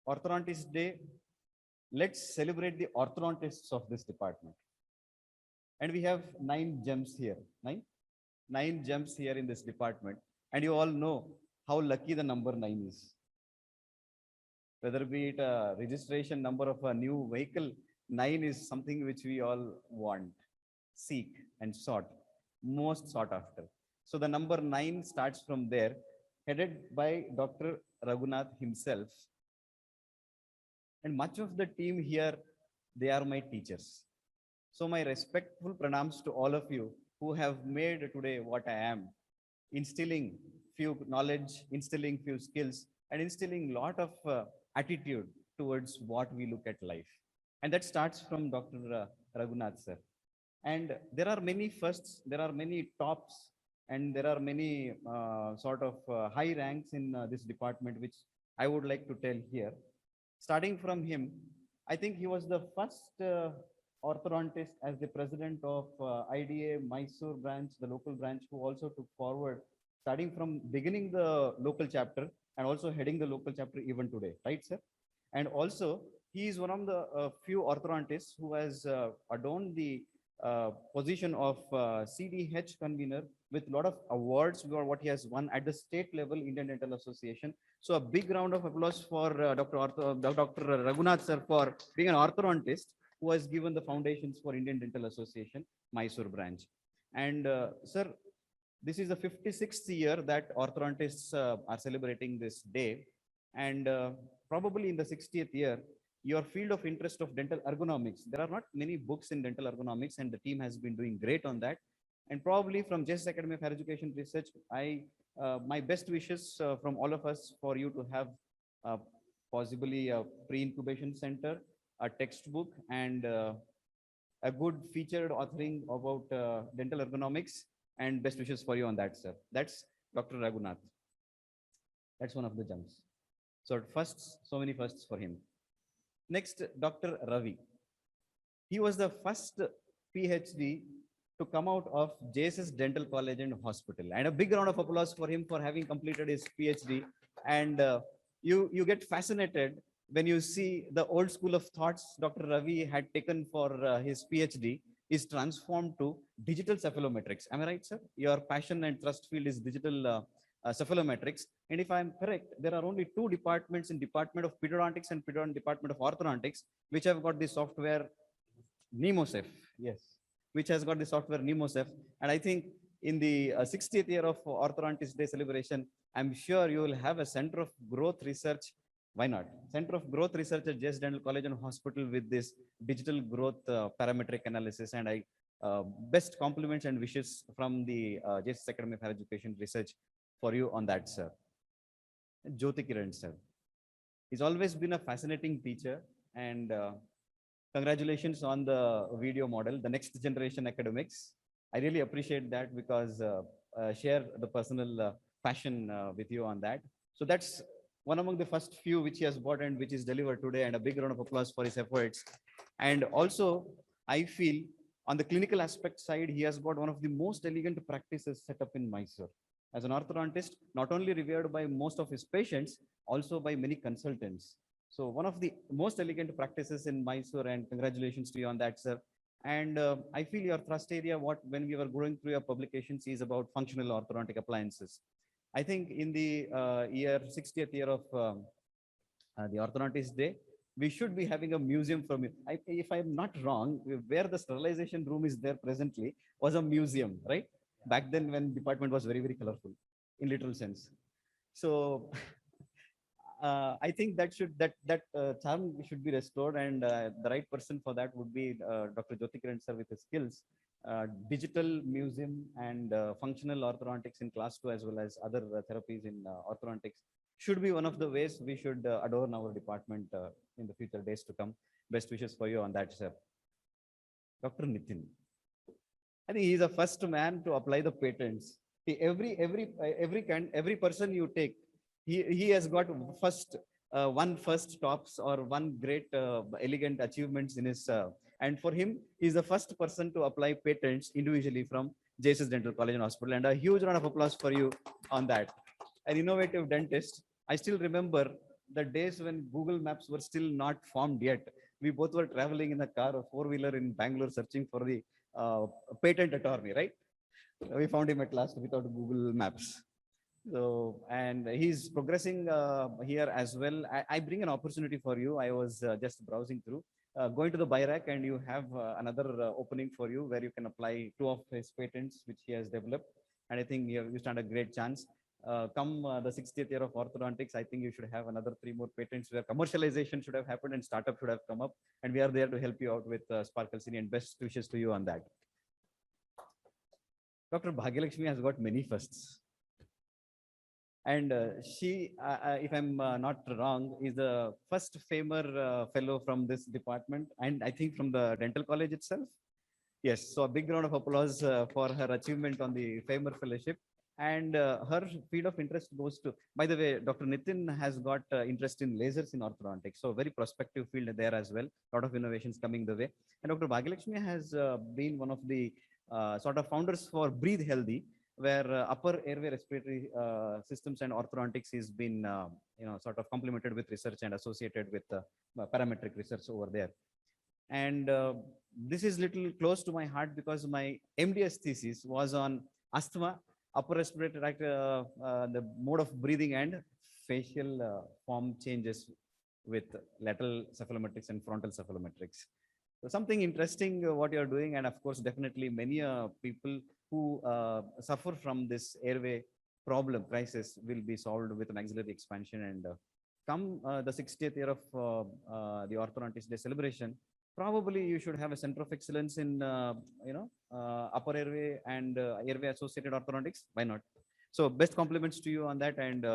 Orthodontist Day, let's celebrate the orthodontists of this department. And we have 9 gems here, 9 gems here in this department. And you all know how lucky the number 9 is. Whether be it a registration number of a new vehicle, 9 is something which we all want, seek and sought, most sought after. So the number 9 starts from there, headed by Dr. Raghunath himself. And much of the team here, they are my teachers. So my respectful pranams to all of you who have made today what I am, instilling few knowledge, instilling few skills, and instilling a lot of attitude towards what we look at life. And that starts from Dr. Raghunath sir. And there are many firsts, there are many tops, and there are many high ranks in this department, which I would like to tell here. Starting from him, I think he was the first orthodontist as the president of IDA Mysore branch, the local branch, who also took forward, starting from beginning the local chapter and also heading the local chapter even today, right, sir? And also, he is one of the few orthodontists who has adorned the position of CDH convener with a lot of awards what he has won at the state level, Indian Dental Association. So a big round of applause for Dr. Raghunath sir for being an orthodontist who has given the foundations for Indian Dental Association, Mysore branch. And sir, this is the 56th year that orthodontists are celebrating this day. And probably in the 60th year, your field of interest of dental ergonomics, there are not many books in dental ergonomics, and the team has been doing great on that. And probably from JSS Academy of Higher Education Research, my best wishes from all of us for you to have possibly a pre-incubation center, a textbook, and a good featured authoring about dental ergonomics, and best wishes for you on that, sir. That's Dr. Raghunath. That's one of the gems. So firsts, so many firsts for him. Next, Dr. Ravi. He was the first PhD to come out of JSS Dental College and Hospital. And a big round of applause for him for having completed his PhD. And you get fascinated when you see the old school of thoughts Dr. Ravi had taken for his PhD is transformed to digital cephalometrics. Am I right, sir? Your passion and thrust field is digital cephalometrics. And if I'm correct, there are only two departments in Department of Pedodontics and Department of Orthodontics, which have got the software NemoCeph. Yes, which has got the software NemoCeph. And I think in the 60th year of Orthodontist Day celebration, I'm sure you will have a Center of Growth Research. Why not? Center of Growth Research at JSS Dental College and Hospital with this digital growth parametric analysis. And I best compliments and wishes from the JSS Academy of Higher Education Research for you on that, sir. Jyoti Kiran, sir. He's always been a fascinating teacher, and congratulations on the video model, the next generation academics. I really appreciate that because share the personal passion with you on that. So that's one among the first few which he has bought and which is delivered today, and a big round of applause for his efforts. And also, I feel on the clinical aspect side, he has got one of the most elegant practices set up in Mysore. As an orthodontist, not only revered by most of his patients, also by many consultants. So one of the most elegant practices in Mysore, and congratulations to you on that, sir. And I feel your thrust area, when we were going through your publications, is about functional orthodontic appliances. I think in the 60th year of the Orthodontist Day, we should be having a museum from you. If I'm not wrong, where the sterilization room is there presently was a museum, right? Back then when department was very, very colorful in literal sense. So I think that charm should be restored, and the right person for that would be Dr. Jyoti Kiran sir with his skills. Digital museum and functional orthodontics in class 2 as well as other therapies in orthodontics should be one of the ways we should adorn our department in the future days to come. Best wishes for you on that, sir. Dr. Nitin. I think he is the first man to apply the patents. Every person you take, he has got one first tops or one great elegant achievements in his and for him, he's the first person to apply patents individually from JSS Dental College and Hospital. And a huge round of applause for you on that. An innovative dentist. I still remember the days when Google Maps were still not formed yet. We both were traveling in a car, a four-wheeler in Bangalore, searching for the patent attorney, right? We found him at last without Google Maps. So, and he's progressing here as well. I bring an opportunity for you. I was just browsing through. Going to the BIRAC, and you have another opening for you where you can apply 2 of his patents which he has developed, and I think you stand a great chance. Come the 60th year of orthodontics, I think you should have another 3 more patents where commercialization should have happened and startup should have come up, and we are there to help you out with Sparkle Cine, and best wishes to you on that. Dr. Bhagyalakshmi has got many firsts. And she, if I'm not wrong, is the first FAMER fellow from this department, and I think from the dental college itself. Yes, so a big round of applause for her achievement on the FAMER fellowship. And her field of interest goes to, by the way, Dr. Nitin has got interest in lasers in orthodontics. So very prospective field there as well. A lot of innovations coming the way. And Dr. Bhagyalakshmi has been one of the sort of founders for Breathe Healthy, where upper airway respiratory systems and orthodontics has been, sort of complemented with research and associated with parametric research over there. And this is little close to my heart because my MDS thesis was on asthma, upper respiratory tract, the mode of breathing and facial form changes with lateral cephalometrics and frontal cephalometrics. So something interesting what you're doing, and of course, definitely many people who suffer from this airway problem crisis will be solved with maxillary expansion and come the 60th year of the Orthodontist Day celebration, probably you should have a center of excellence in, upper airway and airway associated orthodontics. Why not? So best compliments to you on that, and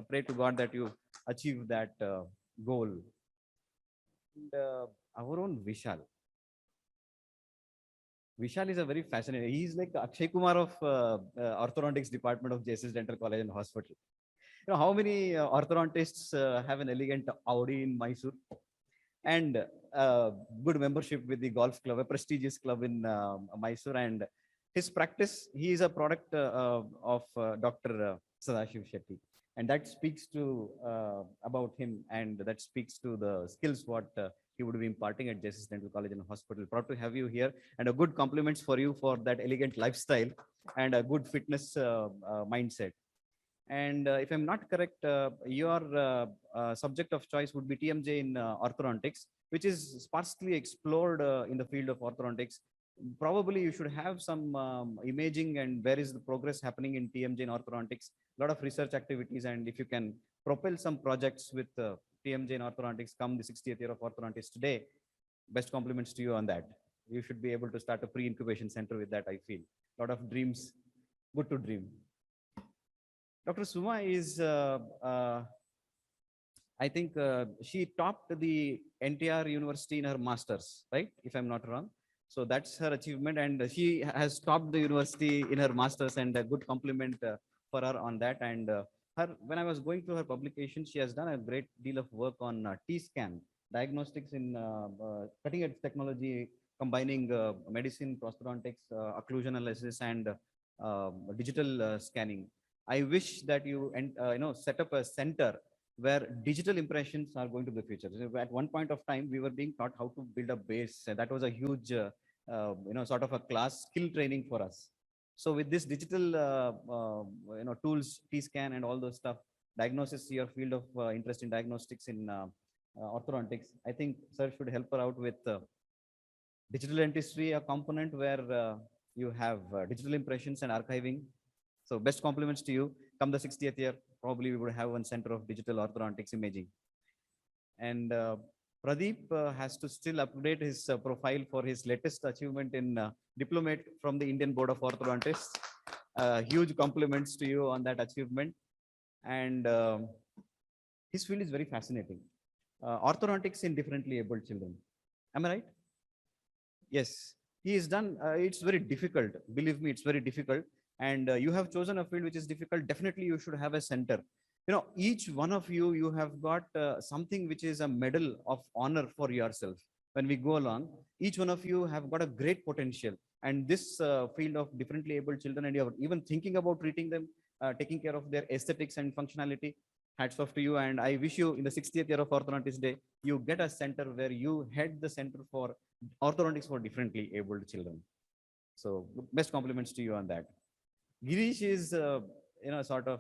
pray to God that you achieve that goal. And, our own Vishal. Vishal is a very fascinating. He's like Akshay Kumar of orthodontics department of JSS Dental College and Hospital. You know how many orthodontists have an elegant Audi in Mysore, and good membership with the golf club, a prestigious club in Mysore. And his practice, he is a product of Dr. Sadashiv Shetty, and that speaks to about him, and that speaks to the skills what he would be imparting at JSS Dental College and Hospital. Proud to have you here, and a good compliments for you for that elegant lifestyle and a good fitness mindset. And if I'm not correct, your subject of choice would be TMJ in orthodontics, which is sparsely explored in the field of orthodontics. Probably you should have some imaging and where is the progress happening in TMJ in orthodontics, a lot of research activities. And if you can propel some projects with TMJ in orthodontics come the 60th year of orthodontics today, best compliments to you on that. You should be able to start a pre-incubation center with that, I feel. A lot of dreams, good to dream. Dr. Suma is, I think she topped the NTR University in her master's, right? If I'm not wrong. So that's her achievement, and she has topped the university in her master's, and a good compliment for her on that. And when I was going through her publication, she has done a great deal of work on T-scan, diagnostics in cutting edge technology, combining medicine, prosthodontics, occlusion analysis, and digital scanning. I wish that you set up a center where digital impressions are going to be featured. At one point of time, we were being taught how to build a base. That was a huge, sort of a class skill training for us. So with this digital, tools, T-scan and all those stuff, diagnosis, your field of interest in diagnostics in orthodontics, I think sir should help her out with digital dentistry, a component where you have digital impressions and archiving. So best compliments to you. Come the 60th year, probably we would have one center of digital orthodontics imaging. And Pradeep has to still update his profile for his latest achievement in diplomate from the Indian Board of Orthodontists. Huge compliments to you on that achievement. And his field is very fascinating. Orthodontics in differently abled children. Am I right? Yes. He is done. It's very difficult. Believe me, it's very difficult. And you have chosen a field which is difficult. Definitely you should have a center. You know, each one of you, you have got something which is a medal of honor for yourself. When we go along, each one of you have got a great potential. And this field of differently abled children, and you're even thinking about treating them, taking care of their aesthetics and functionality, hats off to you. And I wish you in the 60th year of Orthodontist Day, you get a center where you head the center for orthodontics for differently abled children. So best compliments to you on that. Girish is, sort of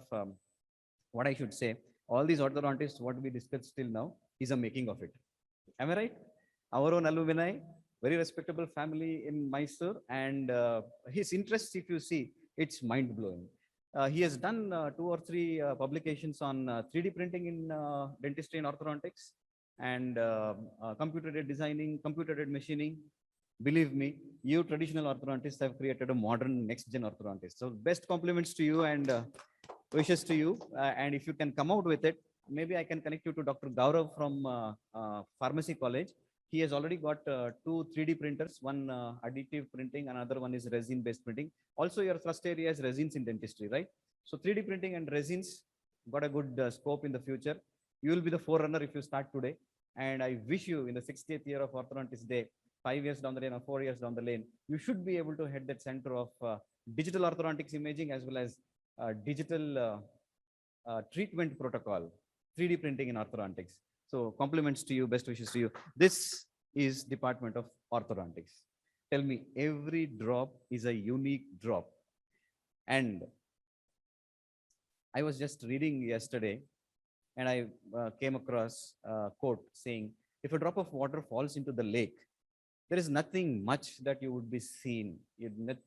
what I should say. All these orthodontists, what we discussed till now, is a making of it. Am I right? Our own alumni, very respectable family in Mysore, and his interests, if you see, it's mind blowing. He has done 2 or 3 publications on 3D printing in dentistry and orthodontics, and computer-aided designing, computer-aided machining. Believe me, you traditional orthodontists have created a modern next-gen orthodontist. So best compliments to you and wishes to you. And if you can come out with it, maybe I can connect you to Dr. Gaurav from Pharmacy College. He has already got 2 3D printers, one additive printing, another one is resin-based printing. Also, your thrust area is resins in dentistry, right? So 3D printing and resins got a good scope in the future. You will be the forerunner if you start today. And I wish you in the 60th year of Orthodontist Day, 5 years down the lane or 4 years down the lane, you should be able to head that center of digital orthodontics imaging as well as digital treatment protocol, 3D printing in orthodontics. So compliments to you, best wishes to you. This is Department of Orthodontics. Tell me, every drop is a unique drop. And I was just reading yesterday and I came across a quote saying, if a drop of water falls into the lake, there is nothing much that you would be seeing,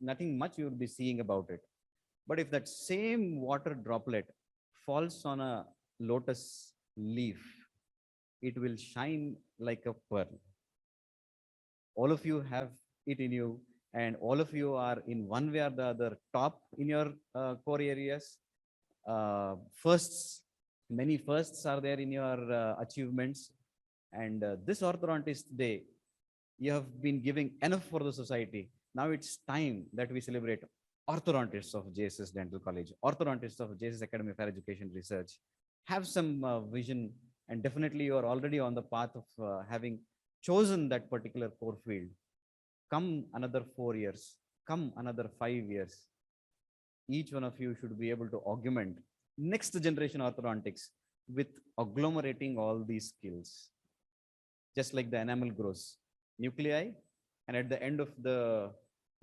nothing much you would be seeing about it. But if that same water droplet falls on a lotus leaf, it will shine like a pearl. All of you have it in you, and all of you are in one way or the other top in your core areas. Firsts, many firsts are there in your achievements. And this Orthodontist Day, you have been giving enough for the society. Now it's time that we celebrate orthodontists of JSS Dental College, orthodontists of JSS Academy of Higher Education Research. Have some vision, and definitely you are already on the path of having chosen that particular core field. Come another 4 years, come another 5 years. Each one of you should be able to augment next generation orthodontics with agglomerating all these skills. Just like the enamel grows, nuclei, and at the end of the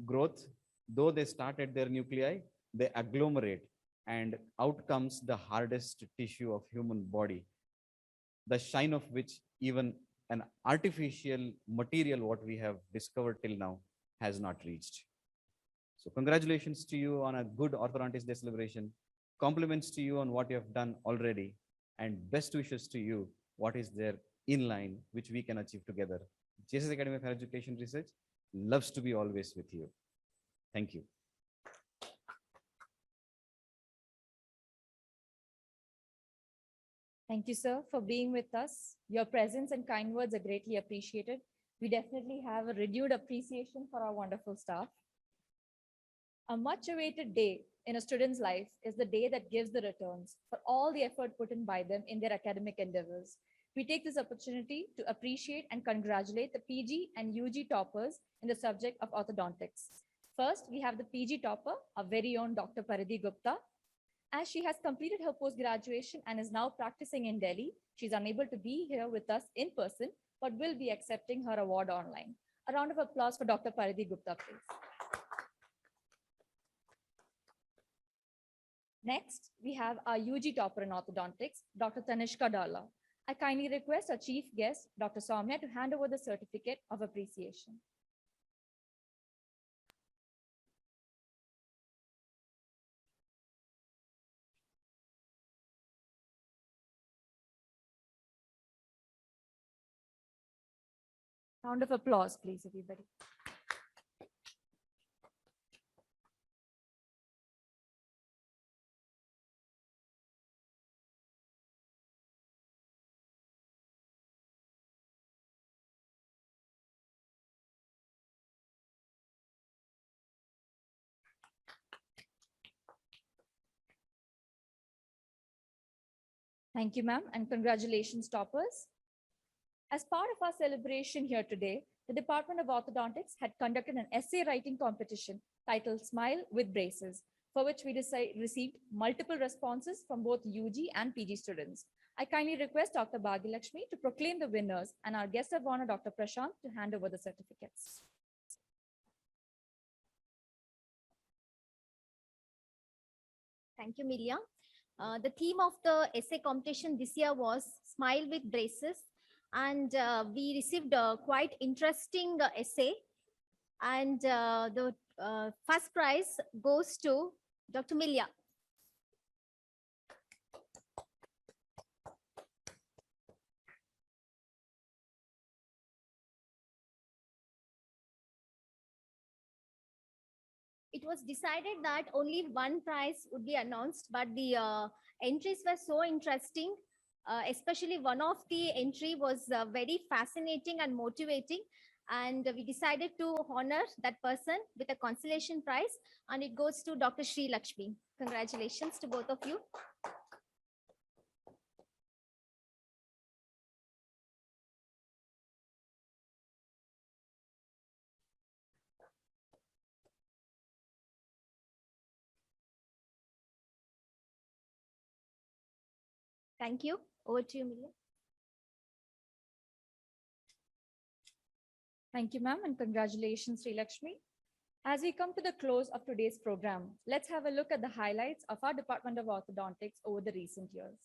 growth, though they start at their nuclei, they agglomerate, and out comes the hardest tissue of human body, the shine of which even an artificial material, what we have discovered till now, has not reached. So congratulations to you on a good Orthodontist Day celebration. Compliments to you on what you have done already, and best wishes to you what is there in line, which we can achieve together. JSS Academy of Higher Education Research loves to be always with you. Thank you. Thank you, sir, for being with us. Your presence and kind words are greatly appreciated. We definitely have a renewed appreciation for our wonderful staff. A much awaited day in a student's life is the day that gives the returns for all the effort put in by them in their academic endeavors. We take this opportunity to appreciate and congratulate the PG and UG toppers in the subject of orthodontics. First, we have the PG topper, our very own Dr. Paridhi Gupta. As she has completed her post-graduation and is now practicing in Delhi, she's unable to be here with us in person, but will be accepting her award online. A round of applause for Dr. Paridhi Gupta, please. Next, we have our UG topper in orthodontics, Dr. Tanishka Dalla. I kindly request our chief guest, Dr. Soumya, to hand over the certificate of appreciation. Round of applause, please, everybody. Thank you, ma'am, and congratulations, toppers. As part of our celebration here today, the Department of Orthodontics had conducted an essay writing competition titled Smile with Braces, for which we received multiple responses from both UG and PG students. I kindly request Dr. Bhagyalakshmi to proclaim the winners and our guest of honor, Dr. Prashant, to hand over the certificates. Thank you, Milia. The theme of the essay competition this year was Smile with Braces, and we received a quite interesting essay, and the first prize goes to Dr. Milia. It was decided that only one prize would be announced, but the entries were so interesting. Especially one of the entry was very fascinating and motivating. And we decided to honor that person with a consolation prize. And it goes to Dr. Sri Lakshmi. Congratulations to both of you. Thank you. Over to you, Milia. Thank you, ma'am, and congratulations, Sri Lakshmi. As we come to the close of today's program, let's have a look at the highlights of our Department of Orthodontics over the recent years.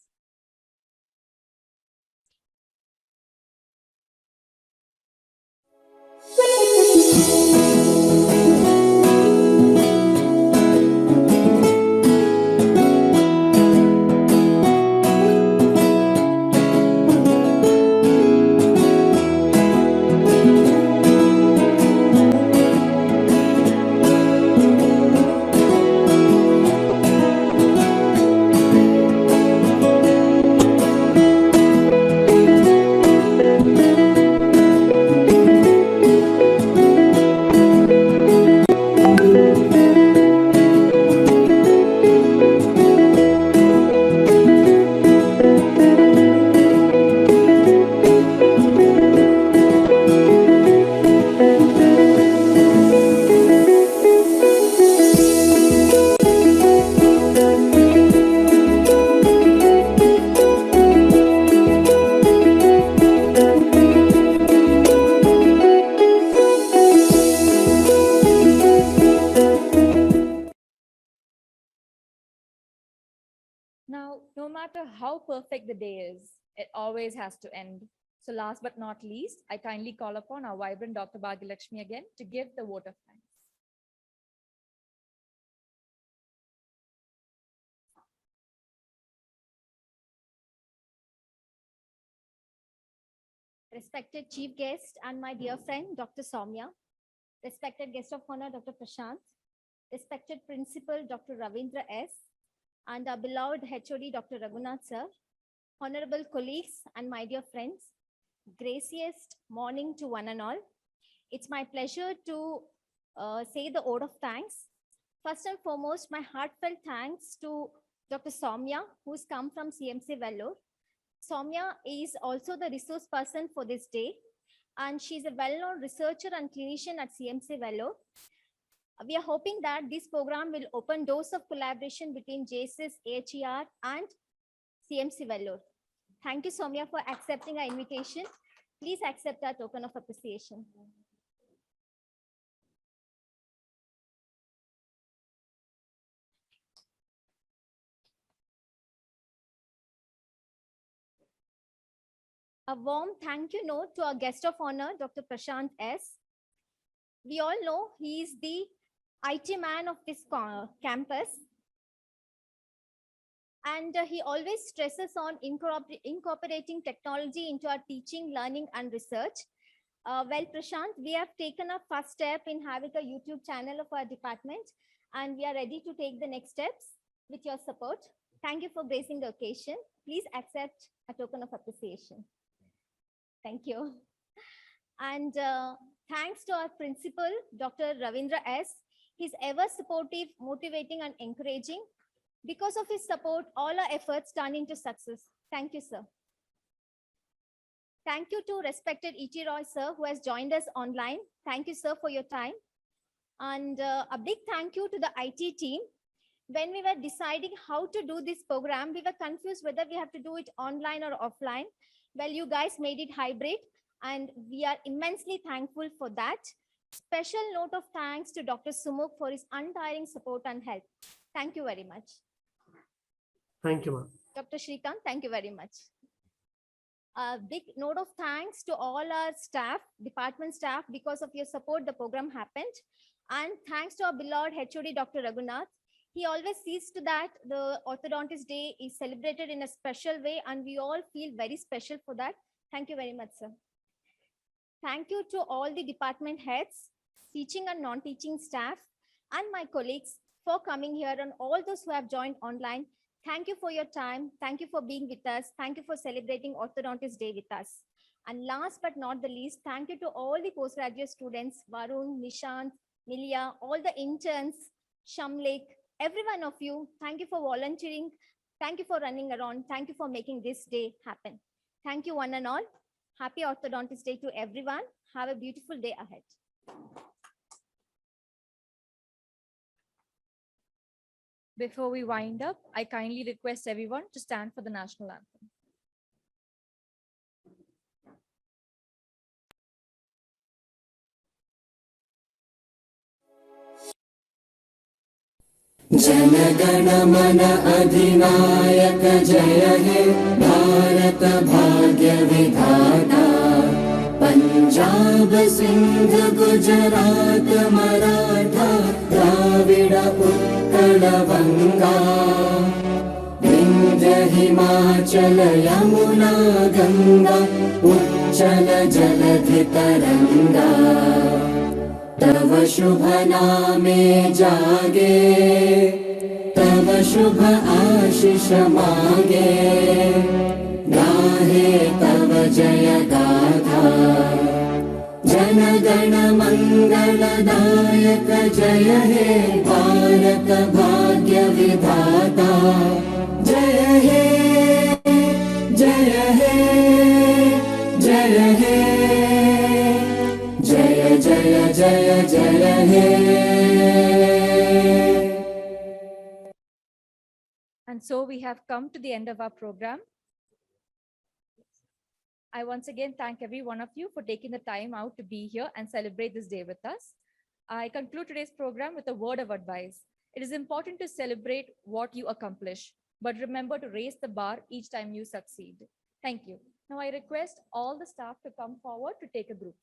Now, no matter how perfect the day is, it always has to end. So last but not least, I kindly call upon our vibrant Dr. Bhagyalakshmi again to give the vote of thanks. Respected chief guest and my dear friend, Dr. Soumya, respected guest of honor, Dr. Prashant, respected principal, Dr. Ravindra S., and our beloved HOD, Dr. Raghunath sir, honorable colleagues and my dear friends, graciest morning to one and all. It's my pleasure to say the vote of thanks. First and foremost, my heartfelt thanks to Dr. Soumya, who's come from CMC Vellore. Soumya is also the resource person for this day, and she's a well-known researcher and clinician at CMC Vellore. We are hoping that this program will open doors of collaboration between JSS, AHER, and CMC Vellore. Thank you, Soumya, for accepting our invitation. Please accept our token of appreciation. A warm thank you note to our guest of honor, Dr. Prashant S. We all know he is the IT man of this campus. And he always stresses on incorporating technology into our teaching, learning, and research. Well, Prashant, we have taken a first step in having a YouTube channel of our department, and we are ready to take the next steps with your support. Thank you for gracing the occasion. Please accept a token of appreciation. Thank you. And thanks to our principal, Dr. Ravindra S. He's ever supportive, motivating, and encouraging. Because of his support, all our efforts turn into success. Thank you, sir. Thank you to respected E.T. Roy, sir, who has joined us online. Thank you, sir, for your time. And a big thank you to the IT team. When we were deciding how to do this program, we were confused whether we have to do it online or offline. Well, you guys made it hybrid, and we are immensely thankful for that. Special note of thanks to Dr. Sumukh for his untiring support and help. Thank you very much. Thank you, ma'am. Dr. Shrikant, thank you very much. A big note of thanks to all our staff, department staff. Because of your support, the program happened. And thanks to our beloved HOD, Dr. Raghunath. He always sees to that the Orthodontist Day is celebrated in a special way, and we all feel very special for that. Thank you very much, sir. Thank you to all the department heads, teaching and non-teaching staff, and my colleagues for coming here, and all those who have joined online. Thank you for your time. Thank you for being with us. Thank you for celebrating Orthodontist Day with us. And last but not the least, thank you to all the postgraduate students, Varun, Nishant, Milya, all the interns, Shamlik, every one of you. Thank you for volunteering. Thank you for running around. Thank you for making this day happen. Thank you, one and all. Happy Orthodontist Day to everyone. Have a beautiful day ahead. Before we wind up, I kindly request everyone to stand for the national anthem. जनगण मन अधिनायक जय हे भारत भाग्य विधाता पंजाब सिंध गुजरात मराठा द्राविड़ उत्कल बंगा विंध्य हिमाचल यमुना गंगा उच्चल जलधि तरंगा तव शुभ नामे जागे तव शुभ आशीष मागे गाहे तव जय गाथा जन गण मंगलदायक जय हे भारत भाग्य विधाता जय हे जय हे जय हे जय जय जय जय हे. And so we have come to the end of our program. I once again thank every one of you for taking the time out to be here and celebrate this day with us. I conclude today's program with a word of advice. It is important to celebrate what you accomplish, but remember to raise the bar each time you succeed. Thank you. Now I request all the staff to come forward to take a group photo.